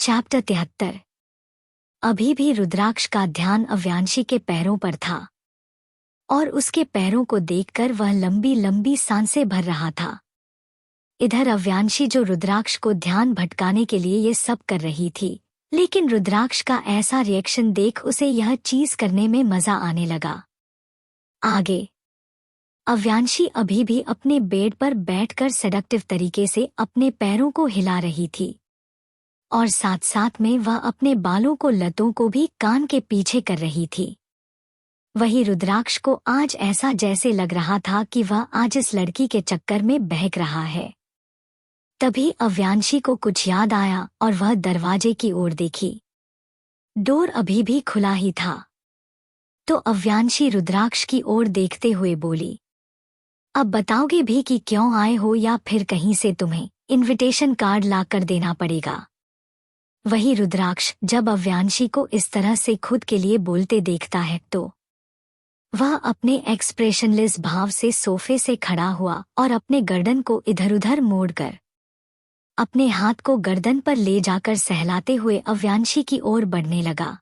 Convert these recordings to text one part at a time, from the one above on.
Chapter 73। अभी भी रुद्राक्ष का ध्यान अव्यांशी के पैरों पर था और उसके पैरों को देखकर वह लंबी लंबी सांसें भर रहा था। इधर अव्यांशी जो रुद्राक्ष को ध्यान भटकाने के लिए ये सब कर रही थी, लेकिन रुद्राक्ष का ऐसा रिएक्शन देख उसे यह चीज करने में मजा आने लगा। आगे अव्यांशी अभी भी अपने बेड पर बैठकर सेडक्टिव तरीके से अपने पैरों को हिला रही थी और साथ साथ में वह अपने बालों को लतों को भी कान के पीछे कर रही थी। वही रुद्राक्ष को आज ऐसा जैसे लग रहा था कि वह आज इस लड़की के चक्कर में बहक रहा है। तभी अव्यांशी को कुछ याद आया और वह दरवाजे की ओर देखी। डोर अभी भी खुला ही था। तो अव्यांशी रुद्राक्ष की ओर देखते हुए बोली, अब बताओगे भी कि क्यों आए हो या फिर कहीं से तुम्हें इनविटेशन कार्ड लाकर देना पड़ेगा। वही रुद्राक्ष जब अव्यांशी को इस तरह से खुद के लिए बोलते देखता है तो वह अपने एक्सप्रेशनलेस भाव से सोफे से खड़ा हुआ और अपने गर्दन को इधर उधर मोड़कर अपने हाथ को गर्दन पर ले जाकर सहलाते हुए अव्यांशी की ओर बढ़ने लगा।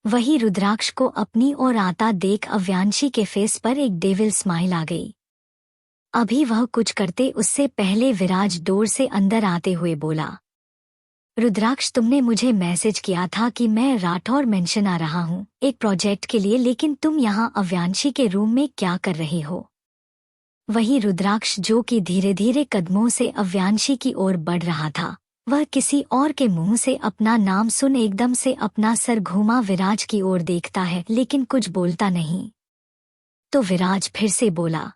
वही रुद्राक्ष को अपनी ओर आता देख अव्यांशी के फेस पर एक डेविल स्माइल आ गई। अभी वह कुछ करते उससे पहले विराज डोर से अंदर आते हुए बोला, रुद्राक्ष तुमने मुझे मैसेज किया था कि मैं राठौर मेंशन आ रहा हूँ एक प्रोजेक्ट के लिए, लेकिन तुम यहाँ अव्यांशी के रूम में क्या कर रहे हो। वही रुद्राक्ष जो कि धीरे धीरे कदमों से अव्यांशी की ओर बढ़ रहा था, वह किसी और के मुंह से अपना नाम सुन एकदम से अपना सर घुमा विराज की ओर देखता है, लेकिन कुछ बोलता नहीं। तो विराज फिर से बोला,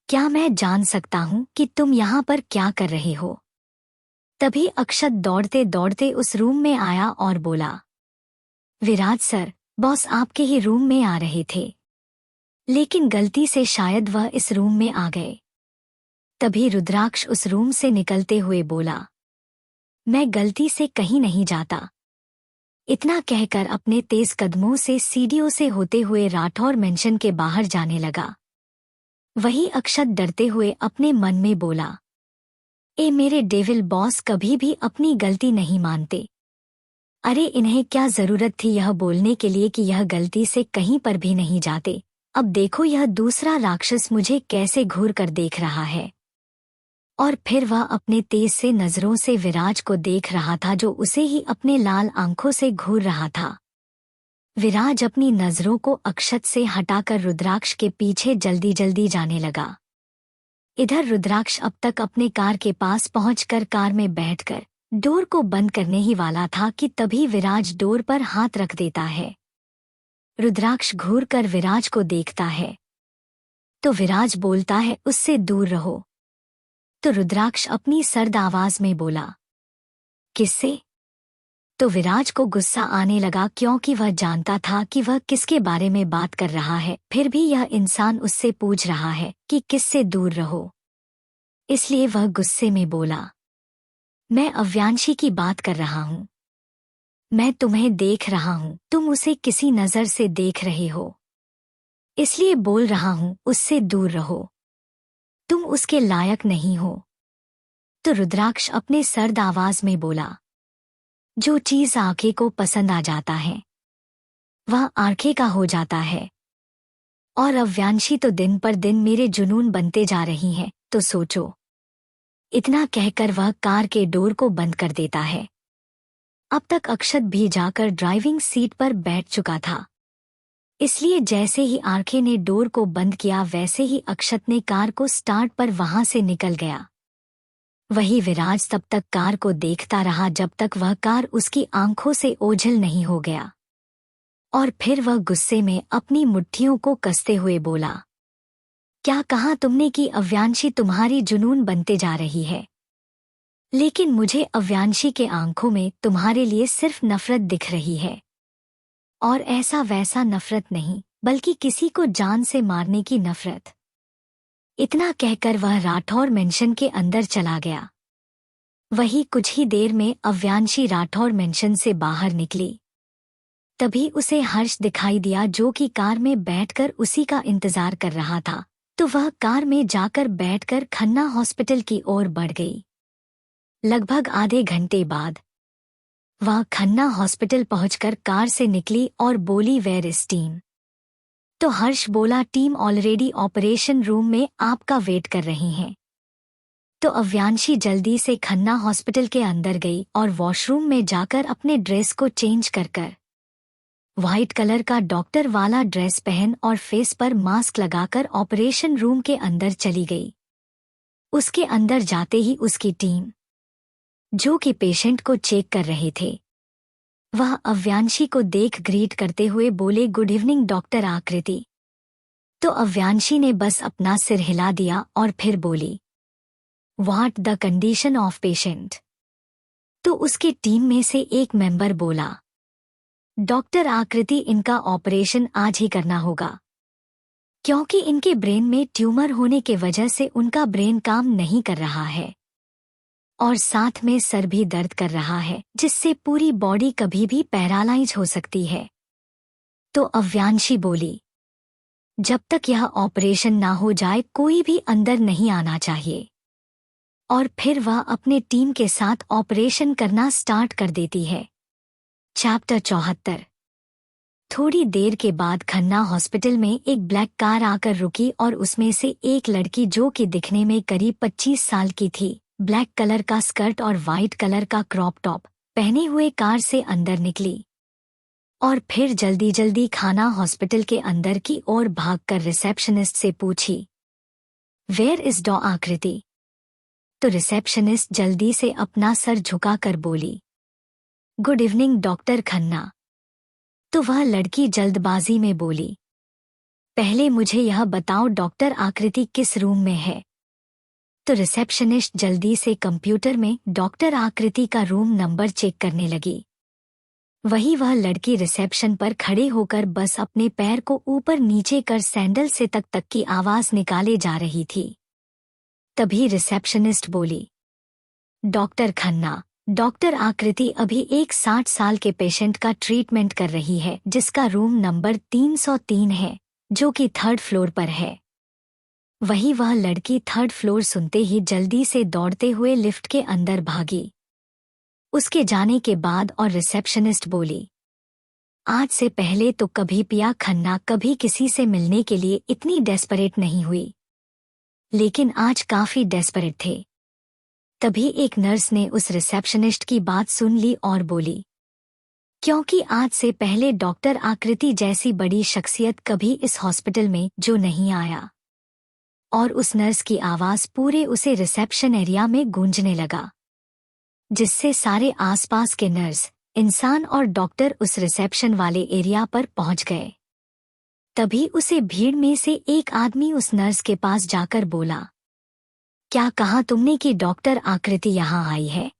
क्या मैं जान सकता हूँ कि तुम यहाँ पर क्या कर रहे हो। तभी अक्षत दौड़ते दौड़ते उस रूम में आया और बोला, विराज सर, बॉस आपके ही रूम में आ रहे थे, लेकिन गलती से शायद वह इस रूम में आ गए। तभी रुद्राक्ष उस रूम से निकलते हुए बोला, मैं गलती से कहीं नहीं जाता। इतना कहकर अपने तेज कदमों से सीढ़ियों से होते हुए राठौर मेंशन के बाहर जाने लगा। वही अक्षत डरते हुए अपने मन में बोला, ए मेरे डेविल बॉस कभी भी अपनी गलती नहीं मानते। अरे इन्हें क्या जरूरत थी यह बोलने के लिए कि यह गलती से कहीं पर भी नहीं जाते। अब देखो यह दूसरा राक्षस मुझे कैसे घूर कर देख रहा है। और फिर वह अपने तेज से नजरों से विराज को देख रहा था जो उसे ही अपने लाल आंखों से घूर रहा था। विराज अपनी नजरों को अक्षत से हटाकर रुद्राक्ष के पीछे जल्दी जल्दी जाने लगा। इधर रुद्राक्ष अब तक अपने कार के पास पहुंचकर कार में बैठकर डोर को बंद करने ही वाला था कि तभी विराज डोर पर हाथ रख देता है। रुद्राक्ष घूर कर विराज को देखता है तो विराज बोलता है, उससे दूर रहो। तो रुद्राक्ष अपनी सर्द आवाज में बोला, किससे। तो विराज को गुस्सा आने लगा क्योंकि वह जानता था कि वह किसके बारे में बात कर रहा है, फिर भी यह इंसान उससे पूछ रहा है कि किससे दूर रहो। इसलिए वह गुस्से में बोला, मैं अव्यांशी की बात कर रहा हूँ। मैं तुम्हें देख रहा हूँ, तुम उसे किसी नजर से देख रहे हो, इसलिए बोल रहा हूँ उससे दूर रहो, तुम उसके लायक नहीं हो। तो रुद्राक्ष अपने सर्द आवाज में बोला, जो चीज आंखें को पसंद आ जाता है वह आंखें का हो जाता है, और अव्यांशी तो दिन पर दिन मेरे जुनून बनते जा रही है, तो सोचो। इतना कहकर वह कार के डोर को बंद कर देता है। अब तक अक्षत भी जाकर ड्राइविंग सीट पर बैठ चुका था, इसलिए जैसे ही आंखें ने डोर को बंद किया वैसे ही अक्षत ने कार को स्टार्ट पर वहां से निकल गया। वही विराज तब तक कार को देखता रहा जब तक वह कार उसकी आंखों से ओझल नहीं हो गया, और फिर वह गुस्से में अपनी मुट्ठियों को कसते हुए बोला, क्या कहा तुमने कि अव्यांशी तुम्हारी जुनून बनते जा रही है, लेकिन मुझे अव्यांशी के आंखों में तुम्हारे लिए सिर्फ नफरत दिख रही है, और ऐसा वैसा नफरत नहीं बल्कि किसी को जान से मारने की नफरत। इतना कहकर वह राठौर मेंशन के अंदर चला गया। वही कुछ ही देर में अव्यांशी राठौर मेंशन से बाहर निकली। तभी उसे हर्ष दिखाई दिया जो कि कार में बैठकर उसी का इंतजार कर रहा था, तो वह कार में जाकर बैठकर खन्ना हॉस्पिटल की ओर बढ़ गई। लगभग आधे घंटे बाद वह खन्ना हॉस्पिटल पहुंचकर कार से निकली और बोली, वेयर इज टीम? तो हर्ष बोला, टीम ऑलरेडी ऑपरेशन रूम में आपका वेट कर रही हैं। तो अव्यांशी जल्दी से खन्ना हॉस्पिटल के अंदर गई और वॉशरूम में जाकर अपने ड्रेस को चेंज कर व्हाइट कलर का डॉक्टर वाला ड्रेस पहन और फेस पर मास्क लगाकर ऑपरेशन रूम के अंदर चली गई। उसके अंदर जाते ही उसकी टीम, जो कि पेशेंट को चेक कर रहे थे, वह अव्यांशी को देख ग्रीट करते हुए बोले, गुड इवनिंग डॉक्टर आकृति। तो अव्यांशी ने बस अपना सिर हिला दिया और फिर बोली, what the condition of patient? तो उसकी टीम में से एक मेंबर बोला, डॉक्टर आकृति, इनका ऑपरेशन आज ही करना होगा, क्योंकि इनके ब्रेन में ट्यूमर होने के वजह से उनका ब्रेन काम नहीं कर रहा है और साथ में सर भी दर्द कर रहा है, जिससे पूरी बॉडी कभी भी पैरालाइज हो सकती है। तो अव्यांशी बोली, जब तक यह ऑपरेशन ना हो जाए कोई भी अंदर नहीं आना चाहिए। और फिर वह अपने टीम के साथ ऑपरेशन करना स्टार्ट कर देती है। चैप्टर 74। थोड़ी देर के बाद खन्ना हॉस्पिटल में एक ब्लैक कार आकर रुकी और उसमें से एक लड़की, जो कि दिखने में करीब 25 साल की थी, ब्लैक कलर का स्कर्ट और वाइट कलर का क्रॉप टॉप पहने हुए कार से अंदर निकली और फिर जल्दी जल्दी खाना हॉस्पिटल के अंदर की ओर भागकर रिसेप्शनिस्ट से पूछी, वेयर इज डॉ आकृति? तो रिसेप्शनिस्ट जल्दी से अपना सर झुकाकर बोली, गुड इवनिंग डॉक्टर खन्ना। तो वह लड़की जल्दबाजी में बोली, पहले मुझे यह बताओ डॉक्टर आकृति किस रूम में है? तो रिसेप्शनिस्ट जल्दी से कंप्यूटर में डॉक्टर आकृति का रूम नंबर चेक करने लगी। वही वह लड़की रिसेप्शन पर खड़े होकर बस अपने पैर को ऊपर नीचे कर सैंडल से तक की आवाज निकाले जा रही थी। तभी रिसेप्शनिस्ट बोली, डॉक्टर खन्ना, डॉक्टर आकृति अभी एक 60 साल के पेशेंट का ट्रीटमेंट कर रही है, जिसका रूम नंबर 303 है, जो कि 3rd फ्लोर पर है। वही वह लड़की 3rd फ्लोर सुनते ही जल्दी से दौड़ते हुए लिफ्ट के अंदर भागी। उसके जाने के बाद और रिसेप्शनिस्ट बोली, आज से पहले तो कभी पिया खन्ना कभी किसी से मिलने के लिए इतनी डेस्परेट नहीं हुई, लेकिन आज काफी डेस्परेट थे। तभी एक नर्स ने उस रिसेप्शनिस्ट की बात सुन ली और बोली, क्योंकि आज से पहले डॉक्टर आकृति जैसी बड़ी शख्सियत कभी इस हॉस्पिटल में जो नहीं आया। और उस नर्स की आवाज पूरे उसे रिसेप्शन एरिया में गूंजने लगा, जिससे सारे आसपास के नर्स, इंसान और डॉक्टर उस रिसेप्शन वाले एरिया पर पहुंच गए। तभी उसे भीड़ में से एक आदमी उस नर्स के पास जाकर बोला, क्या कहा तुमने कि डॉक्टर आकृति यहाँ आई है?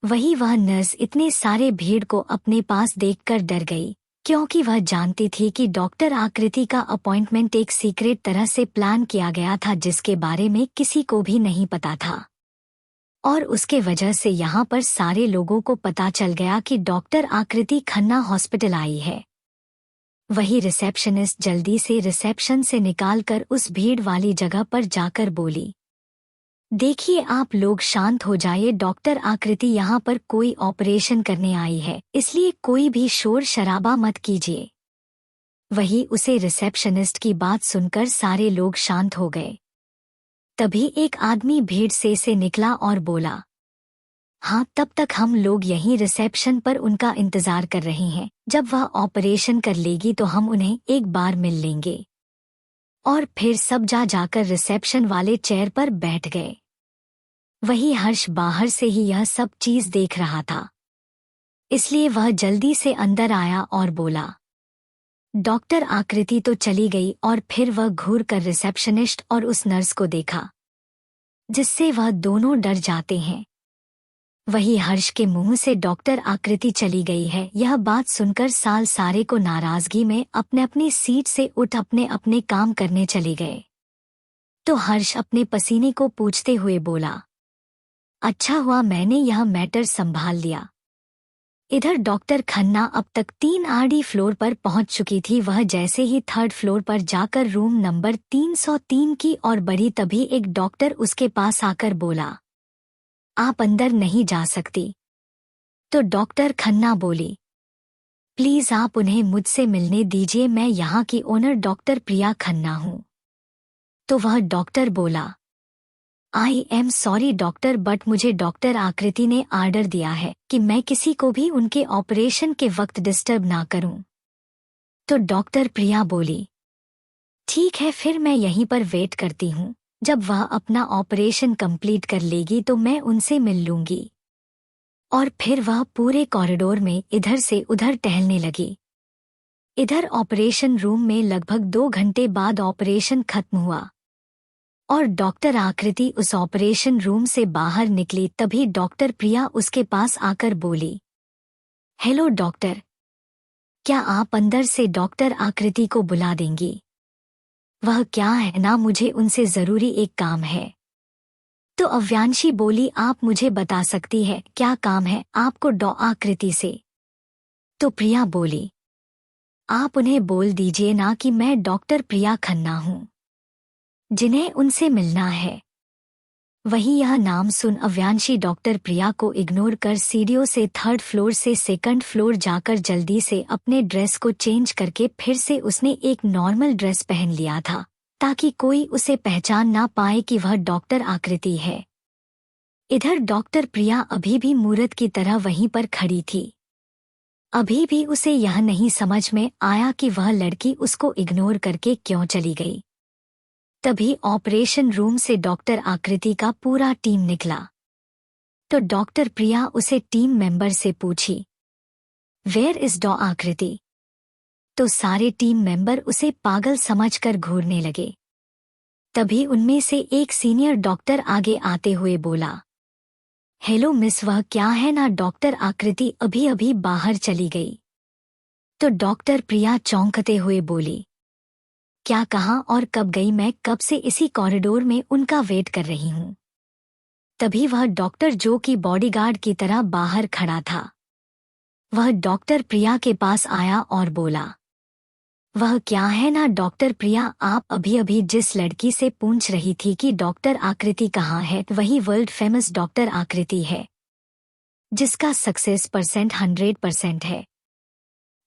वही वह नर्स इतने सारे भीड़ को अपने पास देखकर डर गई, क्योंकि वह जानती थी कि डॉक्टर आकृति का अपॉइंटमेंट एक सीक्रेट तरह से प्लान किया गया था, जिसके बारे में किसी को भी नहीं पता था। और उसके वजह से यहाँ पर सारे लोगों को पता चल गया कि डॉक्टर आकृति खन्ना हॉस्पिटल आई है। वही रिसेप्शनिस्ट जल्दी से रिसेप्शन से निकालकर उस भीड़ वाली जगह पर जाकर बोली, देखिए आप लोग शांत हो जाइए, डॉक्टर आकृति यहाँ पर कोई ऑपरेशन करने आई है, इसलिए कोई भी शोर शराबा मत कीजिए। वही उसे रिसेप्शनिस्ट की बात सुनकर सारे लोग शांत हो गए। तभी एक आदमी भीड़ से निकला और बोला, हाँ, तब तक हम लोग यहीं रिसेप्शन पर उनका इंतजार कर रहे हैं। जब वह ऑपरेशन कर लेगी तो हम उन्हें एक बार मिल लेंगे। और फिर सब जाकर रिसेप्शन वाले चेयर पर बैठ गए। वही हर्ष बाहर से ही यह सब चीज देख रहा था, इसलिए वह जल्दी से अंदर आया और बोला, डॉक्टर आकृति तो चली गई। और फिर वह घूर कर रिसेप्शनिस्ट और उस नर्स को देखा, जिससे वह दोनों डर जाते हैं। वही हर्ष के मुंह से डॉक्टर आकृति चली गई है यह बात सुनकर सारे को नाराजगी में अपने अपनी सीट से उठ अपने अपने काम करने चले गए। तो हर्ष अपने पसीने को पूछते हुए बोला, अच्छा हुआ मैंने यह मैटर संभाल लिया। इधर डॉक्टर खन्ना अब तक 3 आरडी फ्लोर पर पहुंच चुकी थी। वह जैसे ही 3rd फ्लोर पर जाकर रूम नंबर 303 की ओर बढ़ी, तभी एक डॉक्टर उसके पास आकर बोला, आप अंदर नहीं जा सकती। तो डॉक्टर खन्ना बोली, प्लीज आप उन्हें मुझसे मिलने दीजिए, मैं यहाँ की ओनर डॉक्टर प्रिया खन्ना हूँ। तो वह डॉक्टर बोला, I am sorry doctor, but मुझे डॉक्टर आकृति ने आर्डर दिया है कि मैं किसी को भी उनके ऑपरेशन के वक्त डिस्टर्ब ना करूं। तो डॉक्टर प्रिया बोली, ठीक है, फिर मैं यहीं पर वेट करती हूँ। जब वह अपना ऑपरेशन कंप्लीट कर लेगी तो मैं उनसे मिल लूंगी। और फिर वह पूरे कॉरिडोर में इधर से उधर टहलने लगी। इधर ऑपरेशन रूम में लगभग 2 घंटे बाद ऑपरेशन खत्म हुआ और डॉक्टर आकृति उस ऑपरेशन रूम से बाहर निकली। तभी डॉक्टर प्रिया उसके पास आकर बोली, हेलो डॉक्टर, क्या आप अंदर से डॉक्टर आकृति को बुला देंगी? वह क्या है ना, मुझे उनसे जरूरी एक काम है। तो अव्यांशी बोली, आप मुझे बता सकती है क्या काम है आपको डॉ आकृति से? तो प्रिया बोली, आप उन्हें बोल दीजिए ना कि मैं डॉक्टर प्रिया खन्ना हूँ, जिन्हें उनसे मिलना है। वही यह नाम सुन अव्यांशी डॉक्टर प्रिया को इग्नोर कर सीढ़ियों से 3rd फ्लोर से 2nd फ्लोर जाकर जल्दी से अपने ड्रेस को चेंज करके फिर से उसने एक नॉर्मल ड्रेस पहन लिया था ताकि कोई उसे पहचान ना पाए कि वह डॉक्टर आकृति है। इधर डॉक्टर प्रिया अभी भी मूर्त की तरह वहीं पर खड़ी थी। अभी भी उसे यह नहीं समझ में आया कि वह लड़की उसको इग्नोर करके क्यों चली गई। तभी ऑपरेशन रूम से डॉक्टर आकृति का पूरा टीम निकला। तो डॉक्टर प्रिया उसे टीम मेंबर से पूछी, वेयर इज डॉ आकृति? तो सारे टीम मेंबर उसे पागल समझकर घूरने लगे। तभी उनमें से एक सीनियर डॉक्टर आगे आते हुए बोला, हेलो मिस, वह क्या है ना, डॉक्टर आकृति अभी अभी बाहर चली गई। तो डॉक्टर प्रिया चौंकते हुए बोली, क्या कहा और कब गई? मैं कब से इसी कॉरिडोर में उनका वेट कर रही हूँ। तभी वह डॉक्टर जो कि बॉडीगार्ड की तरह बाहर खड़ा था, वह डॉक्टर प्रिया के पास आया और बोला, वह क्या है ना डॉक्टर प्रिया, आप अभी अभी जिस लड़की से पूछ रही थी कि डॉक्टर आकृति कहाँ है, वही वर्ल्ड फेमस डॉक्टर आकृति है, जिसका सक्सेस परसेंट 100% है।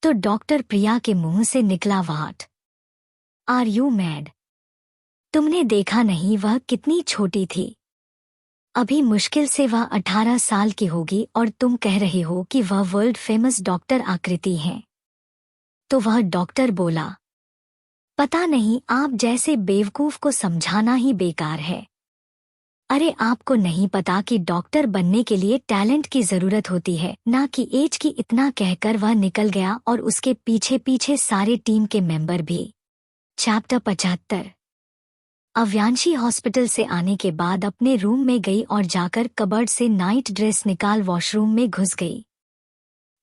तो डॉक्टर प्रिया के मुंह से निकला, व्हाट आर यू मैड? तुमने देखा नहीं वह कितनी छोटी थी? अभी मुश्किल से वह 18 साल की होगी और तुम कह रहे हो कि वह वर्ल्ड फेमस डॉक्टर आकृति हैं। तो वह डॉक्टर बोला, पता नहीं, आप जैसे बेवकूफ को समझाना ही बेकार है। अरे आपको नहीं पता कि डॉक्टर बनने के लिए टैलेंट की जरूरत होती है, ना कि एज की। इतना कहकर वह निकल गया और उसके पीछे पीछे सारे टीम के मेंबर भी। चैप्टर 75। अव्यांशी हॉस्पिटल से आने के बाद अपने रूम में गई और जाकर कबर्ड से नाइट ड्रेस निकाल वॉशरूम में घुस गई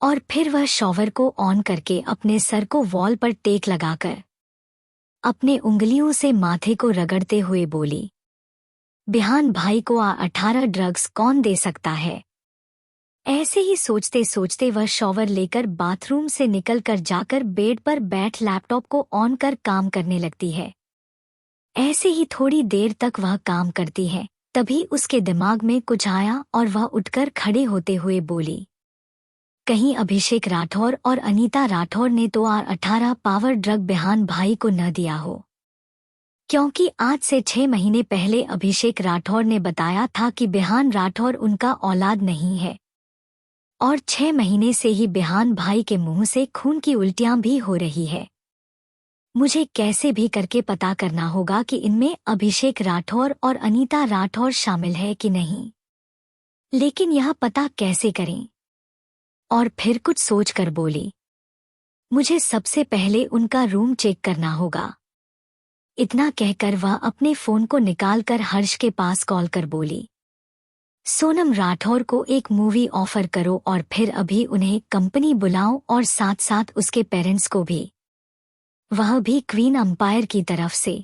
और फिर वह शॉवर को ऑन करके अपने सर को वॉल पर टेक लगाकर अपने उंगलियों से माथे को रगड़ते हुए बोली, बिहान भाई को 18 ड्रग्स कौन दे सकता है? ऐसे ही सोचते सोचते वह शॉवर लेकर बाथरूम से निकलकर जाकर बेड पर बैठ लैपटॉप को ऑन कर काम करने लगती है। ऐसे ही थोड़ी देर तक वह काम करती है, तभी उसके दिमाग में कुछ आया और वह उठकर खड़े होते हुए बोली, कहीं अभिषेक राठौर और अनीता राठौर ने तो R18 पावर ड्रग बिहान भाई को न दिया हो, क्योंकि आज से 6 महीने पहले अभिषेक राठौर ने बताया था कि बिहान राठौर उनका औलाद नहीं है और 6 महीने से ही बिहान भाई के मुंह से खून की उल्टियां भी हो रही है। मुझे कैसे भी करके पता करना होगा कि इनमें अभिषेक राठौर और अनीता राठौर शामिल है कि नहीं, लेकिन यह पता कैसे करें? और फिर कुछ सोचकर बोली, मुझे सबसे पहले उनका रूम चेक करना होगा। इतना कहकर वह अपने फोन को निकालकर हर्ष के पास कॉल कर बोली, सोनम राठौर को एक मूवी ऑफर करो और फिर अभी उन्हें कंपनी बुलाओ और साथ साथ उसके पेरेंट्स को भी, वह भी क्वीन अंपायर की तरफ से,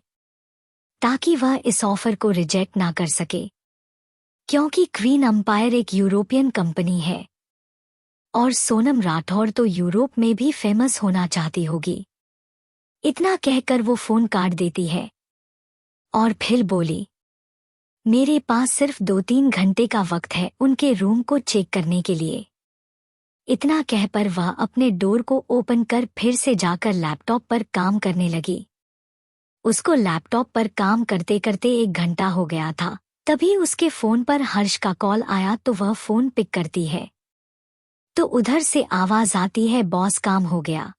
ताकि वह इस ऑफर को रिजेक्ट ना कर सके, क्योंकि क्वीन अंपायर एक यूरोपियन कंपनी है और सोनम राठौर तो यूरोप में भी फेमस होना चाहती होगी। इतना कहकर वो फोन काट देती है और फिर बोली, मेरे पास सिर्फ 2-3 घंटे का वक्त है उनके रूम को चेक करने के लिए। इतना कह पर वह अपने डोर को ओपन कर फिर से जाकर लैपटॉप पर काम करने लगी। उसको लैपटॉप पर काम करते करते 1 घंटा हो गया था। तभी उसके फोन पर हर्ष का कॉल आया तो वह फोन पिक करती है तो उधर से आवाज आती है, बॉस काम हो गया।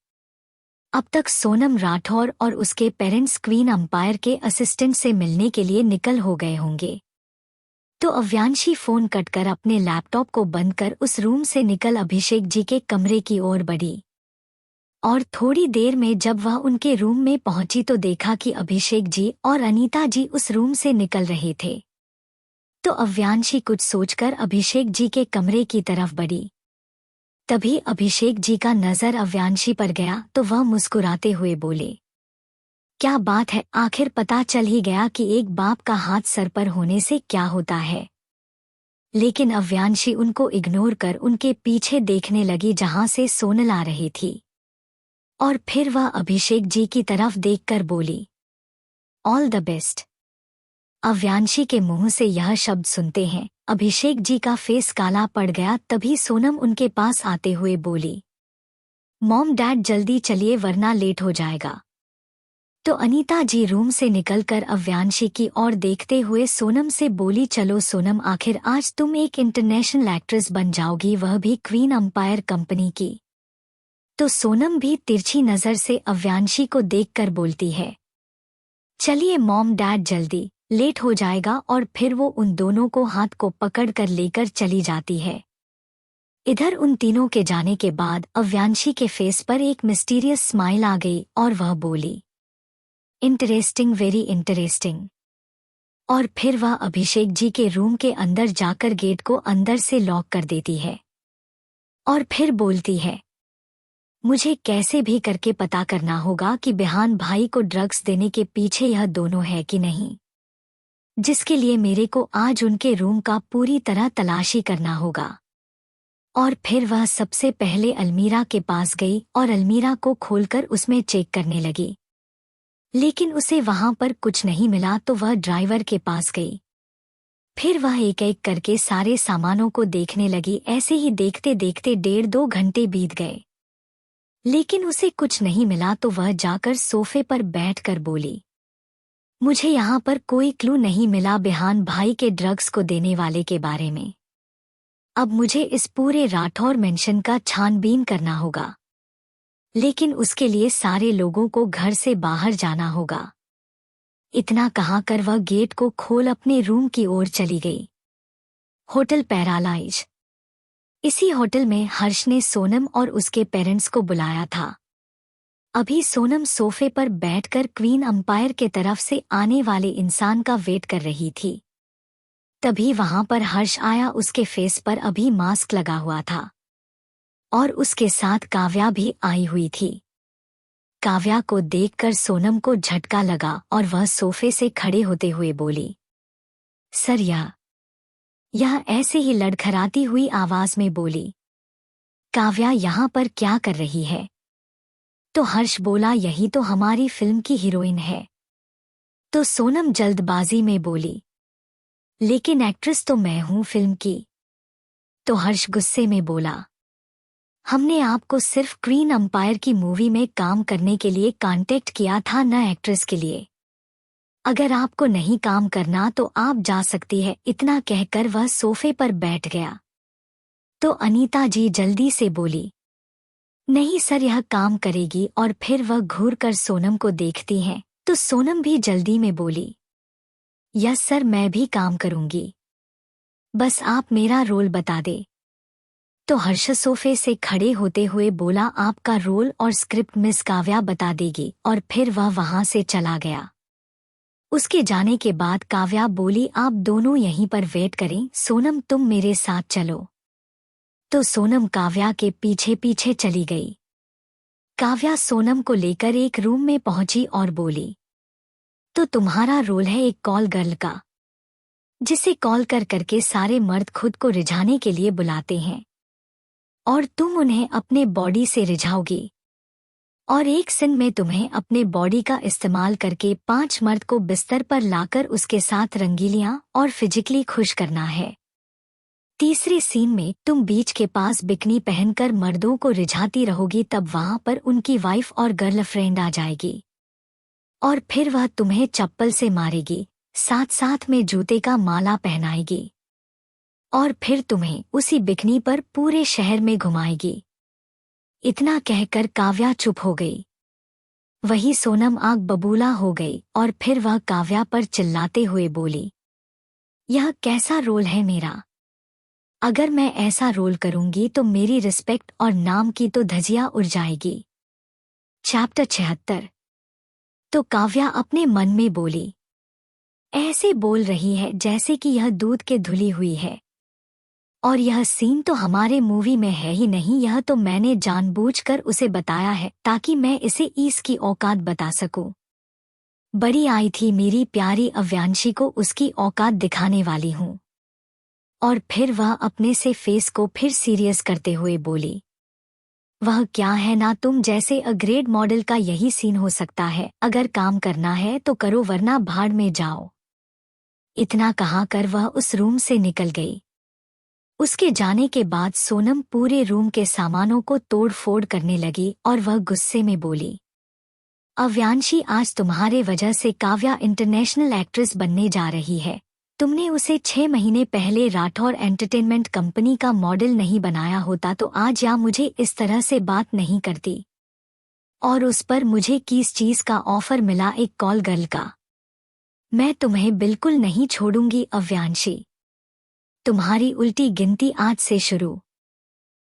अब तक सोनम राठौर और उसके पेरेंट्स क्वीन अंपायर के असिस्टेंट से मिलने के लिए निकल हो गए होंगे। तो अव्यांशी फोन कटकर अपने लैपटॉप को बंद कर उस रूम से निकल अभिषेक जी के कमरे की ओर बढ़ी। और थोड़ी देर में जब वह उनके रूम में पहुंची तो देखा कि अभिषेक जी और अनीता जी उस रूम से निकल रहे थे। तो अव्यांशी कुछ सोचकर अभिषेक जी के कमरे की तरफ बढ़ी। तभी अभिषेक जी का नजर अव्यांशी पर गया तो वह मुस्कुराते हुए बोले, क्या बात है, आखिर पता चल ही गया कि एक बाप का हाथ सर पर होने से क्या होता है। लेकिन अव्यांशी उनको इग्नोर कर उनके पीछे देखने लगी जहां से सोनल आ रही थी। और फिर वह अभिषेक जी की तरफ देखकर बोली, ऑल द बेस्ट। अव्यांशी के मुंह से यह शब्द सुनते हैं अभिषेक जी का फेस काला पड़ गया। तभी सोनम उनके पास आते हुए बोली, मॉम डैड जल्दी चलिए वरना लेट हो जाएगा। तो अनीता जी रूम से निकलकर अव्यांशी की ओर देखते हुए सोनम से बोली, चलो सोनम, आखिर आज तुम एक इंटरनेशनल एक्ट्रेस बन जाओगी, वह भी क्वीन अंपायर कंपनी की। तो सोनम भी तिरछी नजर से अव्यांशी को देखकर बोलती है, चलिए मॉम डैड जल्दी, लेट हो जाएगा। और फिर वो उन दोनों को हाथ को पकड़कर लेकर चली जाती है। इधर उन तीनों के जाने के बाद अव्यांशी के फेस पर एक मिस्टीरियस स्माइल आ गई और वह बोली, इंटरेस्टिंग, वेरी इंटरेस्टिंग। और फिर वह अभिषेक जी के रूम के अंदर जाकर गेट को अंदर से लॉक कर देती है और फिर बोलती है, मुझे कैसे भी करके पता करना होगा कि बिहान भाई को ड्रग्स देने के पीछे यह दोनों है कि नहीं, जिसके लिए मेरे को आज उनके रूम का पूरी तरह तलाशी करना होगा। और फिर वह सबसे पहले अलमीरा के पास गई और अलमीरा को खोलकर उसमें चेक करने लगी। लेकिन उसे वहां पर कुछ नहीं मिला तो वह ड्राइवर के पास गई। फिर वह एक एक करके सारे सामानों को देखने लगी। ऐसे ही देखते देखते 1.5-2 घंटे बीत गए, लेकिन उसे कुछ नहीं मिला तो वह जाकर सोफे पर बैठकर बोली, मुझे यहाँ पर कोई क्लू नहीं मिला बिहान भाई के ड्रग्स को देने वाले के बारे में। अब मुझे इस पूरे राठौर मेंशन का छानबीन करना होगा, लेकिन उसके लिए सारे लोगों को घर से बाहर जाना होगा। इतना कहाकर वह गेट को खोल अपने रूम की ओर चली गई। Hotel paralyse. इसी होटल में हर्ष ने सोनम और उसके पेरेंट्स को बुलाया था। अभी सोनम सोफे पर बैठकर क्वीन अंपायर के तरफ से आने वाले इंसान का वेट कर रही थी। तभी वहां पर हर्ष आया। उसके फेस पर अभी मास्क लगा हुआ था और उसके साथ काव्या भी आई हुई थी। काव्या को देखकर सोनम को झटका लगा और वह सोफे से खड़े होते हुए बोली, सर यह ऐसे ही लड़खड़ाती हुई आवाज में बोली, काव्या यहाँ पर क्या कर रही है? तो हर्ष बोला, यही तो हमारी फिल्म की हीरोइन है। तो सोनम जल्दबाजी में बोली, लेकिन एक्ट्रेस तो मैं हूं फिल्म की। तो हर्ष गुस्से में बोला, हमने आपको सिर्फ क्वीन अंपायर की मूवी में काम करने के लिए कांटेक्ट किया था, न एक्ट्रेस के लिए। अगर आपको नहीं काम करना तो आप जा सकती है। इतना कहकर वह सोफे पर बैठ गया। तो अनीता जी जल्दी से बोली, नहीं सर, यह काम करेगी। और फिर वह घूर कर सोनम को देखती हैं तो सोनम भी जल्दी में बोली, यस सर, मैं भी काम करूंगी, बस आप मेरा रोल बता दे। तो हर्ष सोफे से खड़े होते हुए बोला, आपका रोल और स्क्रिप्ट मिस काव्या बता देगी। और फिर वह वहां से चला गया। उसके जाने के बाद काव्या बोली, आप दोनों यहीं पर वेट करें, सोनम तुम मेरे साथ चलो। तो सोनम काव्या के पीछे पीछे चली गई। काव्या सोनम को लेकर एक रूम में पहुंची और बोली, तो तुम्हारा रोल है एक कॉल गर्ल का, जिसे कॉल कर करके सारे मर्द खुद को रिझाने के लिए बुलाते हैं और तुम उन्हें अपने बॉडी से रिझाओगी। और एक सीन में तुम्हें अपने बॉडी का इस्तेमाल करके 5 मर्द को बिस्तर पर लाकर उसके साथ रंगीलियां और फिजिकली खुश करना है। तीसरे सीन में तुम बीच के पास बिकनी पहनकर मर्दों को रिझाती रहोगी, तब वहां पर उनकी वाइफ और गर्लफ्रेंड आ जाएगी और फिर वह तुम्हें चप्पल से मारेगी, साथ साथ में जूते का माला पहनाएगी और फिर तुम्हें उसी बिकनी पर पूरे शहर में घुमाएगी। इतना कहकर काव्या चुप हो गई। वही सोनम आग बबूला हो गई और फिर वह काव्या पर चिल्लाते हुए बोली, यह कैसा रोल है मेरा? अगर मैं ऐसा रोल करूंगी तो मेरी रिस्पेक्ट और नाम की तो धजिया उड़ जाएगी। चैप्टर 76। तो काव्या अपने मन में बोली, ऐसे बोल रही है जैसे कि यह दूध के धुली हुई है, और यह सीन तो हमारे मूवी में है ही नहीं, यह तो मैंने जानबूझकर उसे बताया है ताकि मैं इसे इसकी औकात बता सकूं। बड़ी आई थी मेरी प्यारी अव्यांशी को उसकी औकात दिखाने वाली हूं। और फिर वह अपने से फेस को फिर सीरियस करते हुए बोली, वह क्या है ना, तुम जैसे अ ग्रेड मॉडल का यही सीन हो सकता है। अगर काम करना है तो करो वरना भाड़ में जाओ। इतना कहाकर वह उस रूम से निकल गई। उसके जाने के बाद सोनम पूरे रूम के सामानों को तोड़ फोड़ करने लगी और वह गुस्से में बोली, अव्यांशी, आज तुम्हारे वजह से काव्या इंटरनेशनल एक्ट्रेस बनने जा रही है। तुमने उसे 6 महीने पहले राठौर एंटरटेनमेंट कंपनी का मॉडल नहीं बनाया होता तो आज या मुझे इस तरह से बात नहीं करती। और उस पर मुझे किस चीज का ऑफर मिला, एक कॉल गर्ल का। मैं तुम्हें बिल्कुल नहीं छोड़ूंगी अव्यांशी, तुम्हारी उल्टी गिनती आज से शुरू।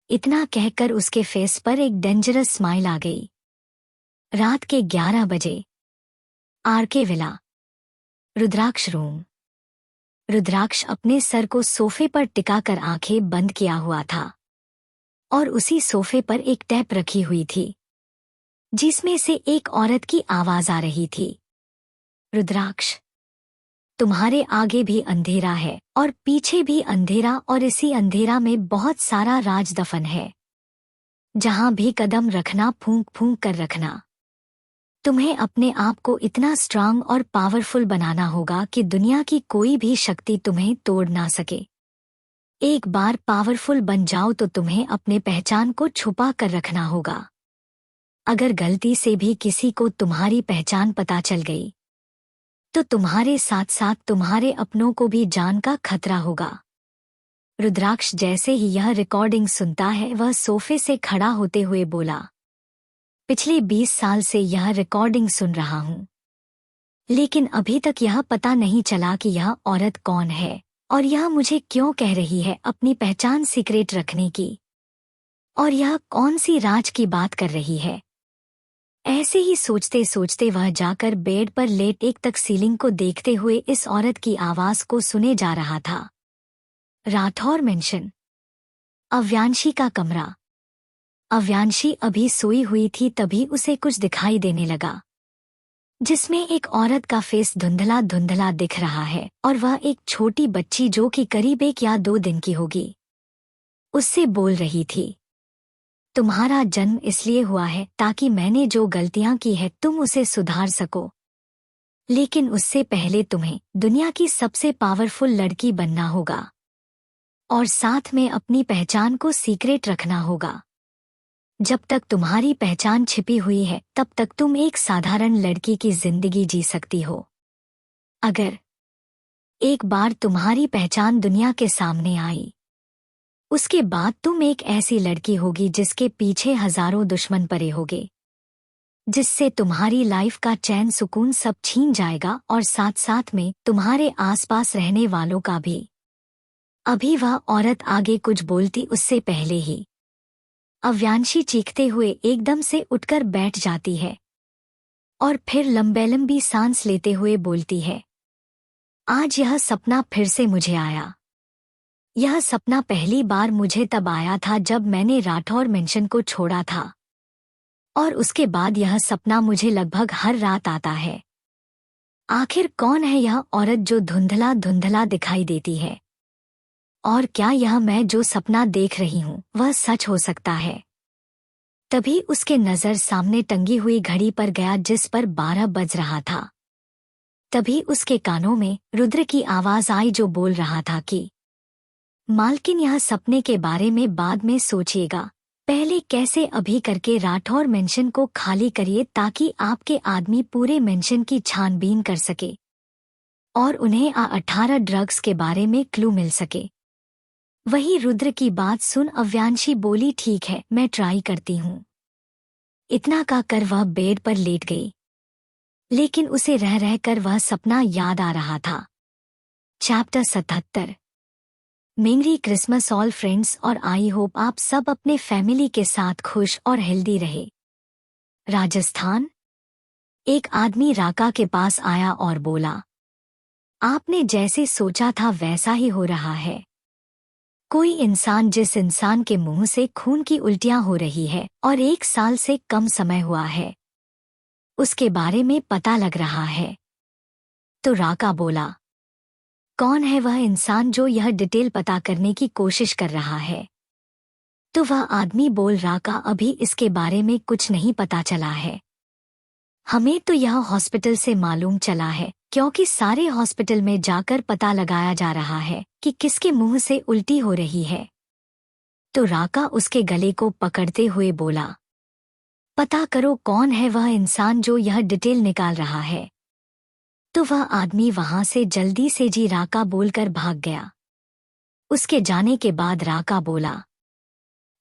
इतना कहकर उसके फेस पर एक डेंजरस स्माइल आ गई। रात के 11 बजे आरके विला, रुद्राक्ष रूम। रुद्राक्ष अपने सर को सोफे पर टिकाकर आंखें बंद किया हुआ था और उसी सोफे पर एक टैप रखी हुई थी जिसमें से एक औरत की आवाज आ रही थी, रुद्राक्ष, तुम्हारे आगे भी अंधेरा है और पीछे भी अंधेरा, और इसी अंधेरा में बहुत सारा राज दफन है। जहां भी कदम रखना फूंक फूंक कर रखना। तुम्हें अपने आप को इतना स्ट्रांग और पावरफुल बनाना होगा कि दुनिया की कोई भी शक्ति तुम्हें तोड़ ना सके। एक बार पावरफुल बन जाओ तो तुम्हें अपने पहचान को छुपा कर रखना होगा। अगर गलती से भी किसी को तुम्हारी पहचान पता चल गई तो तुम्हारे साथ साथ तुम्हारे अपनों को भी जान का खतरा होगा। रुद्राक्ष जैसे ही यह रिकॉर्डिंग सुनता है वह सोफे से खड़ा होते हुए बोला, पिछले 20 साल से यह रिकॉर्डिंग सुन रहा हूं, लेकिन अभी तक यह पता नहीं चला कि यह औरत कौन है और यह मुझे क्यों कह रही है अपनी पहचान सीक्रेट रखने की, और यह कौन सी राज की बात कर रही है। ऐसे ही सोचते सोचते वह जाकर बेड पर लेट एक तक सीलिंग को देखते हुए इस औरत की आवाज को सुने जा रहा था। राठौर मेंशन। अव्यांशी का कमरा। अव्यांशी अभी सोई हुई थी, तभी उसे कुछ दिखाई देने लगा जिसमें एक औरत का फेस धुंधला धुंधला दिख रहा है और वह एक छोटी बच्ची जो कि करीब 1 या 2 दिन की होगी उससे बोल रही थी, तुम्हारा जन्म इसलिए हुआ है ताकि मैंने जो गलतियां की है तुम उसे सुधार सको, लेकिन उससे पहले तुम्हें दुनिया की सबसे पावरफुल लड़की बनना होगा और साथ में अपनी पहचान को सीक्रेट रखना होगा। जब तक तुम्हारी पहचान छिपी हुई है तब तक तुम एक साधारण लड़की की जिंदगी जी सकती हो। अगर एक बार तुम्हारी पहचान दुनिया के सामने आई, उसके बाद तुम एक ऐसी लड़की होगी जिसके पीछे हजारों दुश्मन पड़े होंगे, जिससे तुम्हारी लाइफ का चैन सुकून सब छीन जाएगा और साथ साथ में तुम्हारे आसपास रहने वालों का भी। अभी वह औरत आगे कुछ बोलती उससे पहले ही अव्यांशी चीखते हुए एकदम से उठकर बैठ जाती है और फिर लंबी सांस लेते हुए बोलती है, आज यह सपना फिर से मुझे आया। यह सपना पहली बार मुझे तब आया था जब मैंने राठौर मेंशन को छोड़ा था, और उसके बाद यह सपना मुझे लगभग हर रात आता है। आखिर कौन है यह औरत जो धुंधला धुंधला दिखाई देती है, और क्या यह मैं जो सपना देख रही हूँ वह सच हो सकता है? तभी उसके नजर सामने टंगी हुई घड़ी पर गया जिस पर 12 बज रहा था। तभी उसके कानों में रुद्र की आवाज आई जो बोल रहा था कि मालकिन, यह सपने के बारे में बाद में सोचिएगा, पहले कैसे अभी करके राठौर मेंशन को खाली करिए ताकि आपके आदमी पूरे मेंशन की छानबीन कर सके और उन्हें 18 ड्रग्स के बारे में क्लू मिल सके। वही रुद्र की बात सुन अव्यांशी बोली, ठीक है, मैं ट्राई करती हूँ। इतना का कर वह बेड पर लेट गई, लेकिन उसे रह रह कर वह सपना याद आ रहा था। चैप्टर 77। मेरी क्रिसमस ऑल फ्रेंड्स, और आई होप आप सब अपने फैमिली के साथ खुश और हेल्दी रहे। राजस्थान। एक आदमी राका के पास आया और बोला, आपने जैसे सोचा था वैसा ही हो रहा है। कोई इंसान, जिस इंसान के मुंह से खून की उल्टियां हो रही है और 1 साल से कम समय हुआ है, उसके बारे में पता लग रहा है। तो राका बोला, कौन है वह इंसान जो यह डिटेल पता करने की कोशिश कर रहा है? तो वह आदमी बोल, राका, अभी इसके बारे में कुछ नहीं पता चला है। हमें तो यह हॉस्पिटल से मालूम चला है, क्योंकि सारे हॉस्पिटल में जाकर पता लगाया जा रहा है कि किसके मुंह से उल्टी हो रही है। तो राका उसके गले को पकड़ते हुए बोला, पता करो कौन है वह इंसान जो यह डिटेल निकाल रहा है। तो वह आदमी वहां से जल्दी से जी राका बोलकर भाग गया। उसके जाने के बाद राका बोला,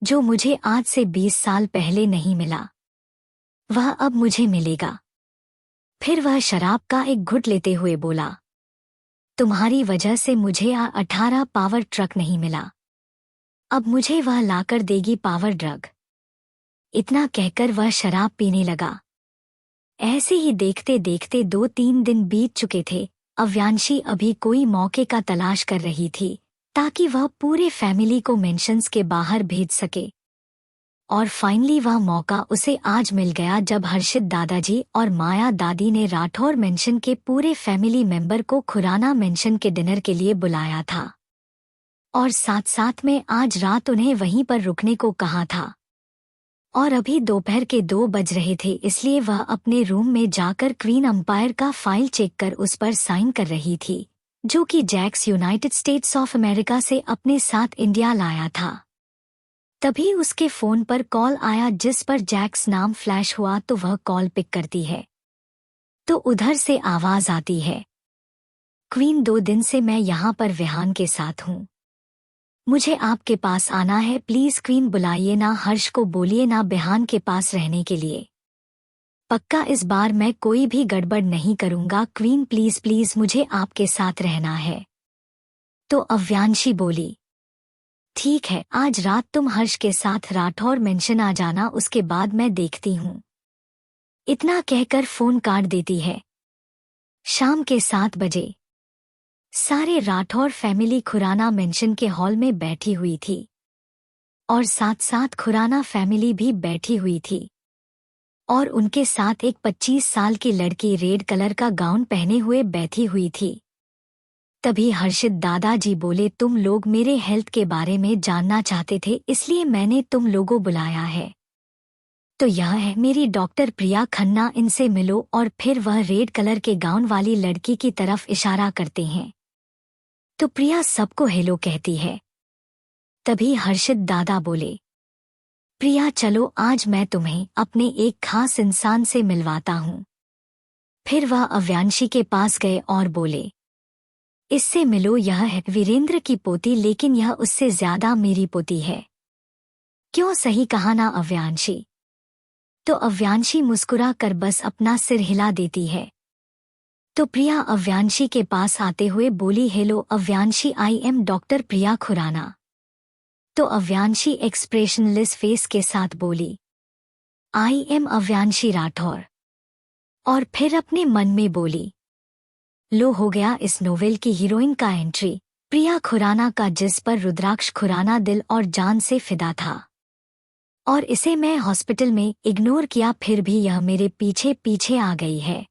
जो मुझे आज से 20 साल पहले नहीं मिला, वह अब मुझे मिलेगा। फिर वह शराब का एक घुट लेते हुए बोला, तुम्हारी वजह से मुझे 18 पावर ट्रक नहीं मिला, अब मुझे वह लाकर देगी पावर ड्रग। इतना कहकर वह शराब पीने लगा। ऐसे ही देखते देखते 2-3 दिन बीत चुके थे। अव्यांशी अभी कोई मौके का तलाश कर रही थी ताकि वह पूरे फैमिली को मेंशंस के बाहर भेज सके। और फाइनली वह मौका उसे आज मिल गया जब हर्षित दादाजी और माया दादी ने राठौर मेंशन के पूरे फैमिली मेंबर को खुराना मेंशन के डिनर के लिए बुलाया था और साथ साथ में आज रात उन्हें वहीं पर रुकने को कहा था। और अभी दोपहर के 2 बज रहे थे, इसलिए वह अपने रूम में जाकर क्वीन अंपायर का फाइल चेक कर उस पर साइन कर रही थी, जो कि Jax United States of America से अपने साथ इंडिया लाया था। तभी उसके फोन पर कॉल आया जिस पर जैक्स नाम फ्लैश हुआ, तो वह कॉल पिक करती है तो उधर से आवाज आती है, क्वीन, 2 दिन से मैं यहाँ पर विहान के साथ हूँ, मुझे आपके पास आना है, प्लीज क्वीन, बुलाइए ना, हर्ष को बोलिए ना बिहान के पास रहने के लिए। पक्का इस बार मैं कोई भी गड़बड़ नहीं करूंगा क्वीन, प्लीज प्लीज मुझे आपके साथ रहना है। तो अव्यांशी बोली, ठीक है, आज रात तुम हर्ष के साथ राठौर मेंशन आ जाना, उसके बाद मैं देखती हूँ। इतना कहकर फोन काट देती है। शाम के 7 बजे सारे राठौर फैमिली खुराना मेंशन के हॉल में बैठी हुई थी और साथ साथ खुराना फैमिली भी बैठी हुई थी और उनके साथ एक 25 साल की लड़की रेड कलर का गाउन पहने हुए बैठी हुई थी। तभी हर्षित दादाजी बोले, तुम लोग मेरे हेल्थ के बारे में जानना चाहते थे, इसलिए मैंने तुम लोगों बुलाया है। तो यह है मेरी डॉक्टर प्रिया खन्ना, इनसे मिलो। और फिर वह रेड कलर के गाउन वाली लड़की की तरफ इशारा करते हैं तो प्रिया सबको हेलो कहती है। तभी हर्षित दादा बोले, प्रिया चलो, आज मैं तुम्हें अपने एक खास इंसान से मिलवाता हूँ। फिर वह अव्यांशी के पास गए और बोले, इससे मिलो, यह है वीरेंद्र की पोती, लेकिन यह उससे ज्यादा मेरी पोती है। क्यों, सही कहा ना अव्यांशी? तो अव्यांशी मुस्कुरा कर बस अपना सिर हिला देती है। तो प्रिया अव्यांशी के पास आते हुए बोली, हेलो अव्यांशी, आई एम डॉक्टर प्रिया खुराना। तो अव्यांशी एक्सप्रेशनलेस फेस के साथ बोली, आई एम अव्यांशी राठौर। और फिर अपने मन में बोली, लो, हो गया इस नोवेल की हीरोइन का एंट्री, प्रिया खुराना का, जिस पर रुद्राक्ष खुराना दिल और जान से फिदा था। और इसे मैं हॉस्पिटल में इग्नोर किया, फिर भी यह मेरे पीछे पीछे आ गई है।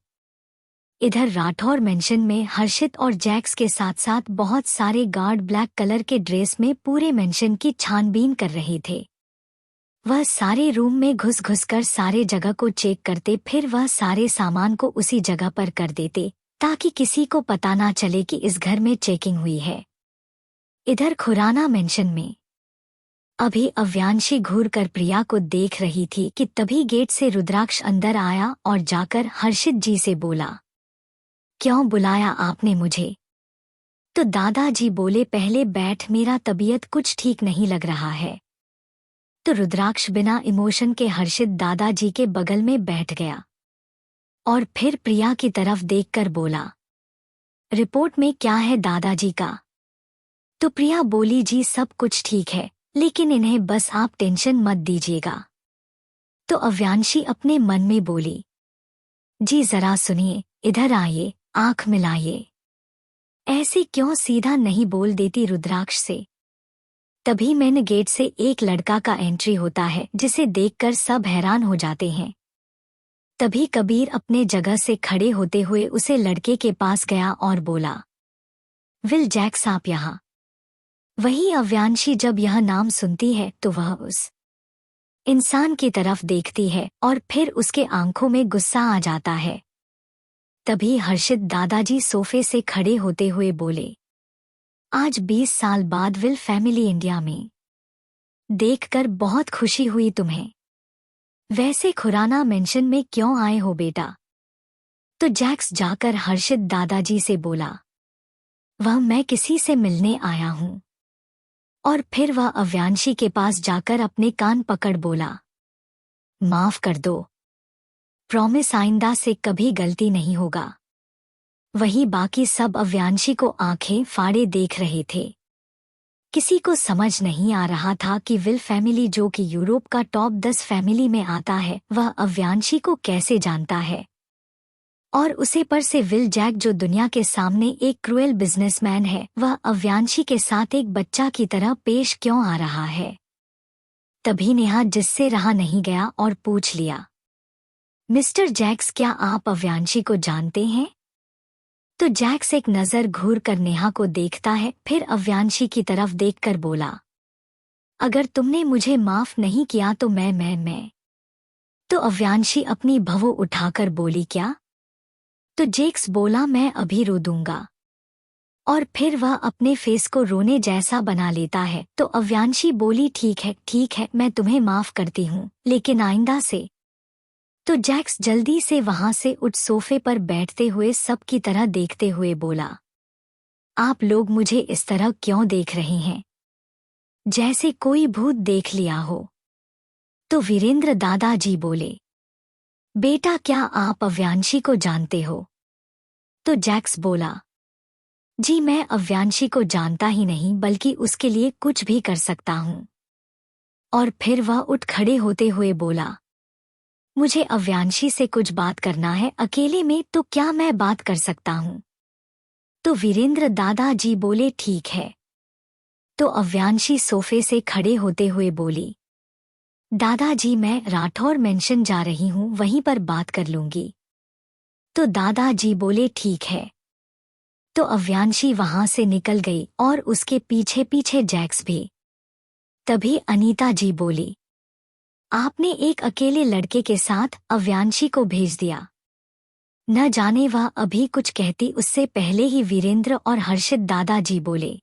इधर राठौर मेंशन में हर्षित और जैक्स के साथ साथ बहुत सारे गार्ड ब्लैक कलर के ड्रेस में पूरे मेंशन की छानबीन कर रहे थे। वह सारे रूम में घुस घुस कर सारे जगह को चेक करते, फिर वह सारे सामान को उसी जगह पर कर देते ताकि किसी को पता ना चले कि इस घर में चेकिंग हुई है। इधर खुराना मेंशन में अभी अव्यांशी घूर कर प्रिया को देख रही थी कि तभी गेट से रुद्राक्ष अंदर आया और जाकर हर्षित जी से बोला, क्यों बुलाया आपने मुझे? तो दादाजी बोले, पहले बैठ, मेरा तबीयत कुछ ठीक नहीं लग रहा है। तो रुद्राक्ष बिना इमोशन के हर्षित दादाजी के बगल में बैठ गया और फिर प्रिया की तरफ देखकर बोला, रिपोर्ट में क्या है दादाजी का? तो प्रिया बोली, जी सब कुछ ठीक है, लेकिन इन्हें बस आप टेंशन मत दीजिएगा। तो अव्यांशी अपने मन में बोली, जी जरा सुनिए, इधर आइए, आंख मिलाइए। ऐसे क्यों सीधा नहीं बोल देती रुद्राक्ष से? तभी मेन गेट से एक लड़का का एंट्री होता है जिसे देखकर सब हैरान हो जाते हैं। तभी कबीर अपने जगह से खड़े होते हुए उसे लड़के के पास गया और बोला, विल जैक्स आप यहाँ? वही अव्यांशी जब यह नाम सुनती है तो वह उस इंसान की तरफ देखती है और फिर उसके आंखों में गुस्सा आ जाता है। तभी हर्षित दादाजी सोफे से खड़े होते हुए बोले, आज 20 साल बाद विल फैमिली इंडिया में देखकर बहुत खुशी हुई तुम्हें। वैसे खुराना मेंशन में क्यों आए हो बेटा? तो जैक्स जाकर हर्षित दादाजी से बोला, वह मैं किसी से मिलने आया हूं। और फिर वह अव्यांशी के पास जाकर अपने कान पकड़ बोला, माफ कर दो, प्रॉमिस आइंदा से कभी गलती नहीं होगा। वही बाकी सब अव्यांशी को आंखें फाड़े देख रहे थे। किसी को समझ नहीं आ रहा था कि विल फैमिली, जो कि यूरोप का टॉप 10 फैमिली में आता है, वह अव्यांशी को कैसे जानता है, और उसे पर से विल जैक, जो दुनिया के सामने एक क्रूएल बिजनेसमैन है, वह अव्यांशी के साथ एक बच्चा की तरह पेश क्यों आ रहा है। तभी नेहा जिससे रहा नहीं गया और पूछ लिया, मिस्टर जैक्स, क्या आप अव्यांशी को जानते हैं? तो जैक्स एक नज़र घूर कर नेहा को देखता है, फिर अव्यांशी की तरफ देखकर बोला, अगर तुमने मुझे माफ नहीं किया तो मैं तो अव्यांशी अपनी भवो उठाकर बोली, क्या? तो जैक्स बोला, मैं अभी रो दूंगा। और फिर वह अपने फेस को रोने जैसा बना लेता है। तो अव्यांशी बोली, ठीक है, मैं तुम्हें माफ करती हूँ, लेकिन आइंदा से। तो जैक्स जल्दी से वहां से उठ सोफे पर बैठते हुए सबकी तरह देखते हुए बोला, आप लोग मुझे इस तरह क्यों देख रहे हैं, जैसे कोई भूत देख लिया हो? तो वीरेंद्र दादाजी बोले, बेटा क्या आप अव्यांशी को जानते हो? तो जैक्स बोला, जी मैं अव्यांशी को जानता ही नहीं, बल्कि उसके लिए कुछ भी कर सकता हूं। और फिर वह उठ खड़े होते हुए बोला, मुझे अव्यांशी से कुछ बात करना है अकेले में, तो क्या मैं बात कर सकता हूं? तो वीरेंद्र दादाजी बोले, ठीक है। तो अव्यांशी सोफे से खड़े होते हुए बोली, दादाजी मैं राठौर मेंशन जा रही हूं, वहीं पर बात कर लूंगी। तो दादाजी बोले, ठीक है। तो अव्यांशी वहां से निकल गई और उसके पीछे पीछे जैक्स भी। तभी अनीता जी बोली, आपने एक अकेले लड़के के साथ अव्यांशी को भेज दिया। न जाने वह अभी कुछ कहती उससे पहले ही वीरेंद्र और हर्षित दादाजी बोले,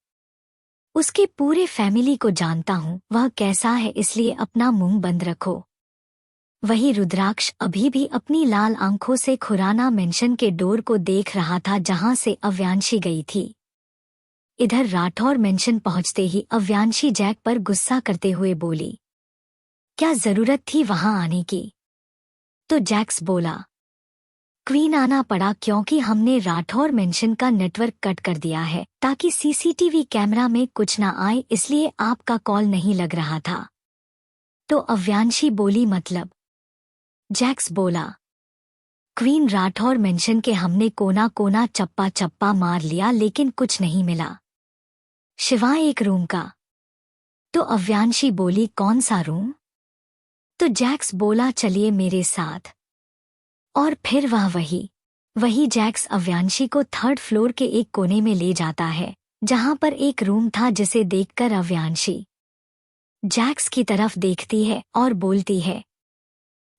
उसके पूरे फैमिली को जानता हूं, वह कैसा है, इसलिए अपना मुंह बंद रखो। वही रुद्राक्ष अभी भी अपनी लाल आंखों से खुराना मेंशन के डोर को देख रहा था जहां से अव्यांशी गई थी। इधर राठौर मेंशन पहुंचते ही अव्यांशी जैक पर गुस्सा करते हुए बोली, क्या जरूरत थी वहां आने की? तो जैक्स बोला, क्वीन आना पड़ा क्योंकि हमने राठौर मेंशन का नेटवर्क कट कर दिया है ताकि सीसीटीवी कैमरा में कुछ ना आए, इसलिए आपका कॉल नहीं लग रहा था। तो अव्यांशी बोली, मतलब? जैक्स बोला, क्वीन राठौर मेंशन के हमने कोना कोना चप्पा चप्पा मार लिया, लेकिन कुछ नहीं मिला शिवाय एक रूम का। तो अव्यांशी बोली, कौन सा रूम? तो जैक्स बोला, चलिए मेरे साथ। और फिर वह वही जैक्स अव्यांशी को 3rd फ्लोर के एक कोने में ले जाता है जहां पर एक रूम था, जिसे देखकर अव्यांशी जैक्स की तरफ देखती है और बोलती है,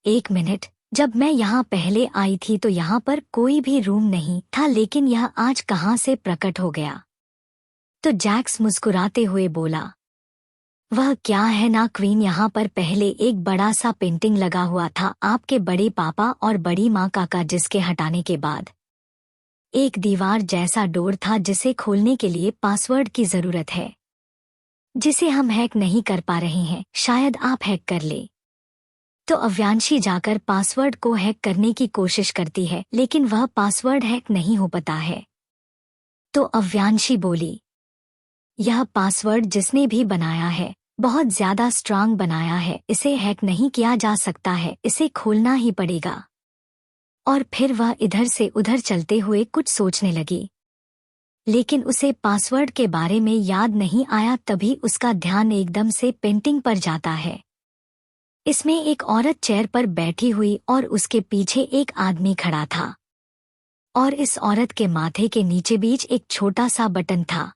एक मिनट, जब मैं यहाँ पहले आई थी तो यहाँ पर कोई भी रूम नहीं था, लेकिन यह आज कहाँ से प्रकट हो गया? तो जैक्स मुस्कुराते हुए बोला, वह क्या है ना क्वीन, यहाँ पर पहले एक बड़ा सा पेंटिंग लगा हुआ था, आपके बड़े पापा और बड़ी माँ का, जिसके हटाने के बाद एक दीवार जैसा डोर था जिसे खोलने के लिए पासवर्ड की जरूरत है, जिसे हम हैक नहीं कर पा रहे हैं, शायद आप हैक कर ले। तो अव्यांशी जाकर पासवर्ड को हैक करने की कोशिश करती है, लेकिन वह पासवर्ड हैक नहीं हो पाता है। तो अव्यांशी बोली, यह पासवर्ड जिसने भी बनाया है बहुत ज्यादा स्ट्रांग बनाया है, इसे हैक नहीं किया जा सकता है, इसे खोलना ही पड़ेगा। और फिर वह इधर से उधर चलते हुए कुछ सोचने लगी, लेकिन उसे पासवर्ड के बारे में याद नहीं आया। तभी उसका ध्यान एकदम से पेंटिंग पर जाता है। इसमें एक औरत चेयर पर बैठी हुई और उसके पीछे एक आदमी खड़ा था, और इस औरत के माथे के नीचे बीच एक छोटा सा बटन था।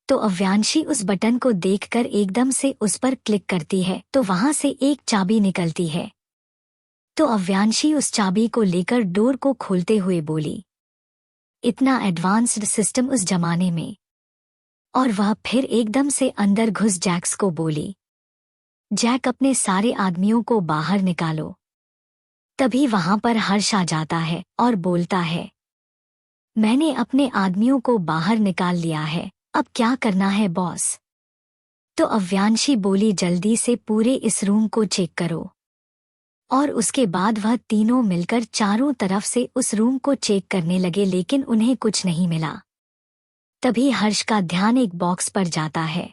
तो अव्यांशी उस बटन को देखकर एकदम से उस पर क्लिक करती है, तो वहां से एक चाबी निकलती है। तो अव्यांशी उस चाबी को लेकर डोर को खोलते हुए बोली, इतना एडवांस्ड सिस्टम उस जमाने में। और वह फिर एकदम से अंदर घुस जैक्स को बोली, जैक अपने सारे आदमियों को बाहर निकालो। तभी वहां पर हर्ष आ जाता है और बोलता है, मैंने अपने आदमियों को बाहर निकाल लिया है, अब क्या करना है बॉस। तो अव्यांशी बोली, जल्दी से पूरे इस रूम को चेक करो। और उसके बाद वह तीनों मिलकर चारों तरफ से उस रूम को चेक करने लगे, लेकिन उन्हें कुछ नहीं मिला। तभी हर्ष का ध्यान एक बॉक्स पर जाता है,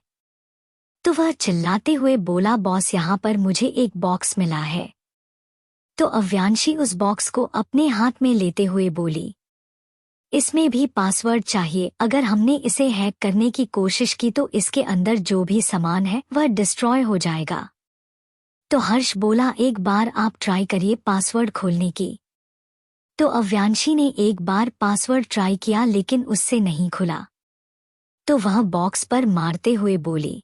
तो वह चिल्लाते हुए बोला, बॉस यहाँ पर मुझे एक बॉक्स मिला है। तो अव्यांशी उस बॉक्स को अपने हाथ में लेते हुए बोली, इसमें भी पासवर्ड चाहिए, अगर हमने इसे हैक करने की कोशिश की तो इसके अंदर जो भी सामान है वह डिस्ट्रॉय हो जाएगा। तो हर्ष बोला, एक बार आप ट्राई करिए पासवर्ड खोलने की। तो अव्यांशी ने एक बार पासवर्ड ट्राई किया, लेकिन उससे नहीं खुला। तो वह बॉक्स पर मारते हुए बोली,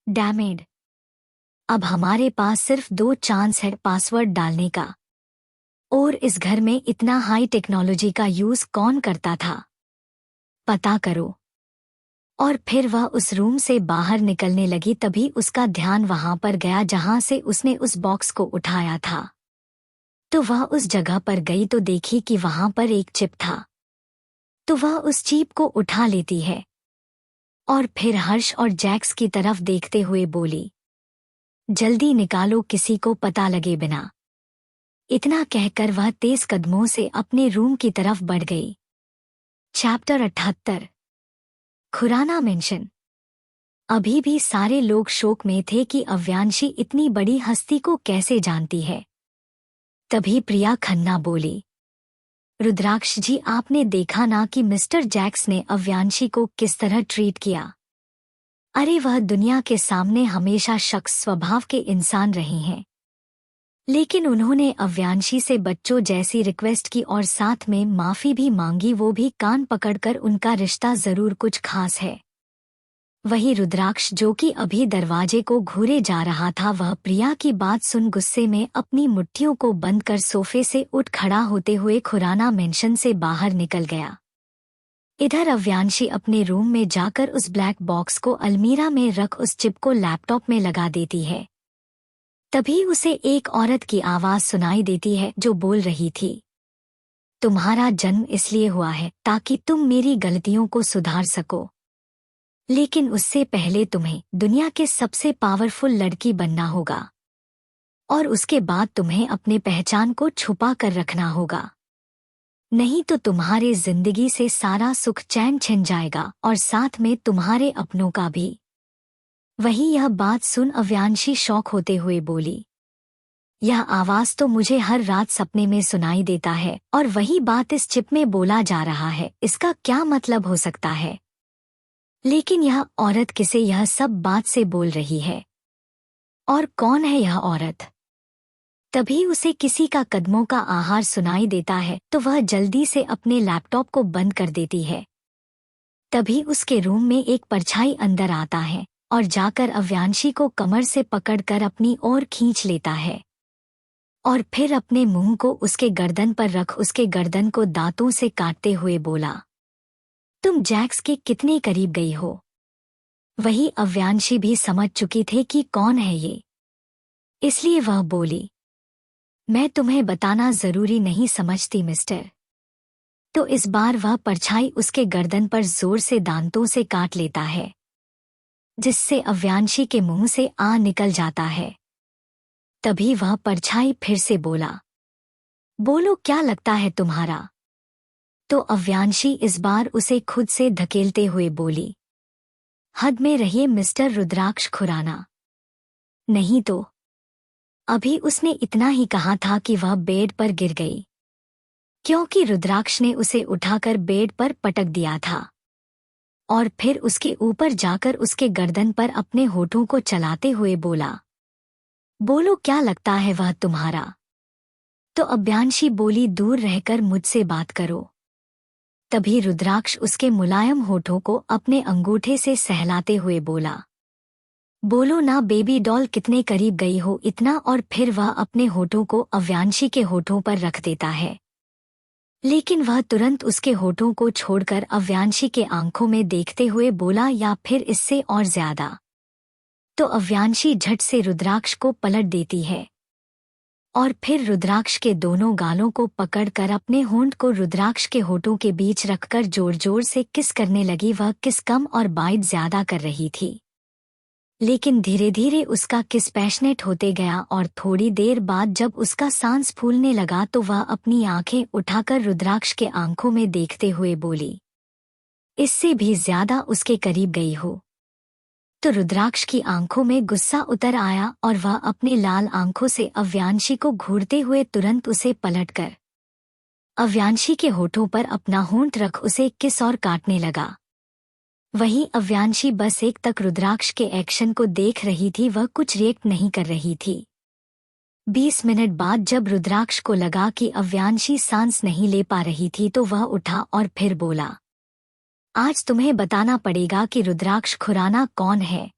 डैमेड, अब हमारे पास सिर्फ 2 चांस है पासवर्ड डालने का, और इस घर में इतना हाई टेक्नोलॉजी का यूज कौन करता था, पता करो। और फिर वह उस रूम से बाहर निकलने लगी। तभी उसका ध्यान वहां पर गया जहां से उसने उस बॉक्स को उठाया था। तो वह उस जगह पर गई तो देखी कि वहां पर एक चिप था। तो वह उस चिप को उठा लेती है और फिर हर्ष और जैक्स की तरफ देखते हुए बोली, जल्दी निकालो, किसी को पता लगे बिना। इतना कहकर वह तेज कदमों से अपने रूम की तरफ बढ़ गई। Chapter 78 Khurana mansion. अभी भी सारे लोग शोक में थे कि अव्यांशी इतनी बड़ी हस्ती को कैसे जानती है। तभी प्रिया खन्ना बोली, रुद्राक्ष जी, आपने देखा ना कि मिस्टर जैक्स ने अव्यांशी को किस तरह ट्रीट किया। अरे वह दुनिया के सामने हमेशा शख्स स्वभाव के इंसान रहे हैं, लेकिन उन्होंने अव्यांशी से बच्चों जैसी रिक्वेस्ट की और साथ में माफी भी मांगी, वो भी कान पकड़कर। उनका रिश्ता जरूर कुछ खास है। वही रुद्राक्ष जो कि अभी दरवाजे को घूरे जा रहा था, वह प्रिया की बात सुन गुस्से में अपनी मुट्ठियों को बंद कर सोफे से उठ खड़ा होते हुए खुराना मेंशन से बाहर निकल गया। इधर अव्यांशी अपने रूम में जाकर उस ब्लैक बॉक्स को अलमीरा में रख उस चिप को लैपटॉप में लगा देती है। तभी उसे एक औरत की आवाज सुनाई देती है जो बोल रही थी, तुम्हारा जन्म इसलिए हुआ है ताकि तुम मेरी गलतियों को सुधार सको, लेकिन उससे पहले तुम्हें दुनिया के सबसे पावरफुल लड़की बनना होगा, और उसके बाद तुम्हें अपने पहचान को छुपा कर रखना होगा, नहीं तो तुम्हारे जिंदगी से सारा सुख चैन छिन जाएगा और साथ में तुम्हारे अपनों का भी। वही यह बात सुन अव्यांशी शौक होते हुए बोली, यह आवाज तो मुझे हर रात सपने में सुनाई देता है, और वही बात इस चिप में बोला जा रहा है, इसका क्या मतलब हो सकता है। लेकिन यह औरत किसे यह सब बात से बोल रही है, और कौन है यह औरत। तभी उसे किसी का कदमों का आहार सुनाई देता है, तो वह जल्दी से अपने लैपटॉप को बंद कर देती है। तभी उसके रूम में एक परछाई अंदर आता है और जाकर अव्यांशी को कमर से पकड़कर अपनी ओर खींच लेता है, और फिर अपने मुंह को उसके गर्दन पर रख उसके गर्दन को दांतों से काटते हुए बोला, तुम जैक्स के कितने करीब गई हो। वही अव्यांशी भी समझ चुकी थी कि कौन है ये, इसलिए वह बोली, मैं तुम्हें बताना जरूरी नहीं समझती मिस्टर। तो इस बार वह परछाई उसके गर्दन पर जोर से दांतों से काट लेता है, जिससे अव्यांशी के मुंह से आ निकल जाता है। तभी वह परछाई फिर से बोला, बोलो क्या लगता है तुम्हारा। तो अव्यांशी इस बार उसे खुद से धकेलते हुए बोली, हद में रहिए मिस्टर रुद्राक्ष खुराना। नहीं तो। अभी उसने इतना ही कहा था कि वह बेड पर गिर गई, क्योंकि रुद्राक्ष ने उसे उठाकर बेड पर पटक दिया था और फिर उसके ऊपर जाकर उसके गर्दन पर अपने होठों को चलाते हुए बोला, बोलो क्या लगता है वह तुम्हारा। तो अव्यांशी बोली, दूर रहकर मुझसे बात करो। तभी रुद्राक्ष उसके मुलायम होठों को अपने अंगूठे से सहलाते हुए बोला, बोलो ना बेबी डॉल, कितने करीब गई हो इतना। और फिर वह अपने होठों को अव्यांशी के होठों पर रख देता है, लेकिन वह तुरंत उसके होठों को छोड़कर अव्यांशी के आंखों में देखते हुए बोला, या फिर इससे और ज्यादा। तो अव्यांशी झट से रुद्राक्ष को पलट देती है और फिर रुद्राक्ष के दोनों गालों को पकड़कर अपने होंठ को रुद्राक्ष के होठों के बीच रखकर जोर जोर से किस करने लगी। वह किस कम और बाइट ज्यादा कर रही थी, लेकिन धीरे धीरे उसका किस पैशनेट होते गया और थोड़ी देर बाद जब उसका सांस फूलने लगा तो वह अपनी आंखें उठाकर रुद्राक्ष के आंखों में देखते हुए बोली, इससे भी ज्यादा उसके करीब गई हो। तो रुद्राक्ष की आंखों में गुस्सा उतर आया और वह अपने लाल आंखों से अव्यांशी को घूरते हुए तुरंत उसे पलटकर अव्यांशी के होठों पर अपना होंठ रख उसे किस और काटने लगा। वहीं अव्यांशी बस एक तक रुद्राक्ष के एक्शन को देख रही थी, वह कुछ रिएक्ट नहीं कर रही थी। 20 मिनट बाद जब रुद्राक्ष को लगा कि अव्यांशी सांस नहीं ले पा रही थी तो वह उठा और फिर बोला, आज तुम्हें बताना पड़ेगा कि रुद्राक्ष खुराना कौन है।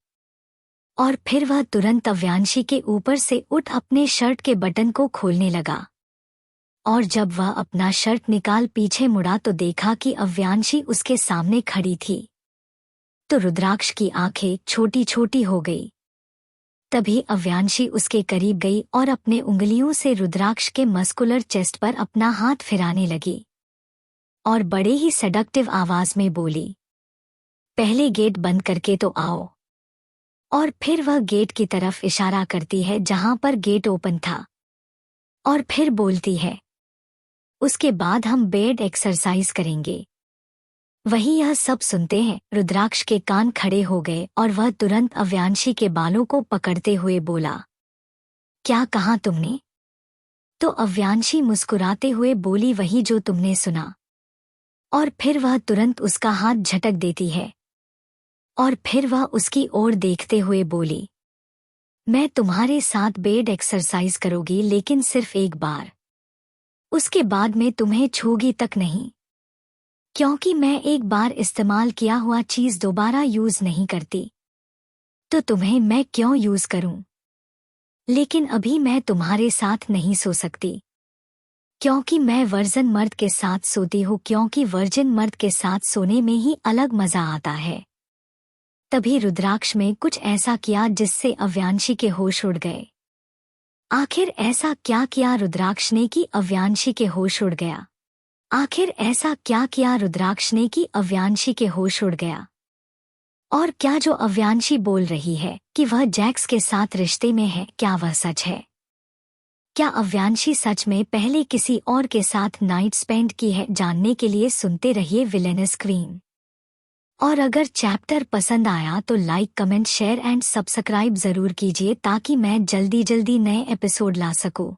और फिर वह तुरंत अव्यांशी के ऊपर से उठ अपने शर्ट के बटन को खोलने लगा और जब वह अपना शर्ट निकाल पीछे मुड़ा तो देखा कि अव्यांशी उसके सामने खड़ी थी। तो रुद्राक्ष की आंखें छोटी छोटी हो गई। तभी अव्यांशी उसके करीब गई और अपने उंगलियों से रुद्राक्ष के मस्कुलर चेस्ट पर अपना हाथ फिराने लगी और बड़े ही सेडक्टिव आवाज में बोली, पहले गेट बंद करके तो आओ। और फिर वह गेट की तरफ इशारा करती है जहां पर गेट ओपन था और फिर बोलती है, उसके बाद हम बेड एक्सरसाइज करेंगे। वही यह सब सुनते हैं रुद्राक्ष के कान खड़े हो गए और वह तुरंत अव्यांशी के बालों को पकड़ते हुए बोला, क्या कहा तुमने। तो अव्यांशी मुस्कुराते हुए बोली, वही जो तुमने सुना। और फिर वह तुरंत उसका हाथ झटक देती है और फिर वह उसकी ओर देखते हुए बोली, मैं तुम्हारे साथ बेड एक्सरसाइज करूंगी लेकिन सिर्फ एक बार, उसके बाद मैं तुम्हें छूगी तक नहीं, क्योंकि मैं एक बार इस्तेमाल किया हुआ चीज दोबारा यूज नहीं करती। तो तुम्हें मैं क्यों यूज करूं। लेकिन अभी मैं तुम्हारे साथ नहीं सो सकती, क्योंकि मैं वर्जिन मर्द के साथ सोती हूँ, क्योंकि वर्जिन मर्द के साथ सोने में ही अलग मजा आता है। तभी रुद्राक्ष में कुछ ऐसा किया जिससे अव्यांशी के होश उड़ गए। आखिर ऐसा क्या किया रुद्राक्ष ने कि अव्यांशी के होश उड़ गया। आखिर ऐसा क्या किया रुद्राक्ष ने कि अव्यांशी के होश उड़ गया। और क्या जो अव्यांशी बोल रही है कि वह जैक्स के साथ रिश्ते में है, क्या वह सच है। क्या अव्यांशी सच में पहले किसी और के साथ नाइट स्पेंड की है। जानने के लिए सुनते रहिए विलेनस क्वीन। और अगर चैप्टर पसंद आया तो like, comment, share and subscribe जरूर कीजिए ताकि मैं जल्दी जल्दी नए एपिसोड ला सकूं।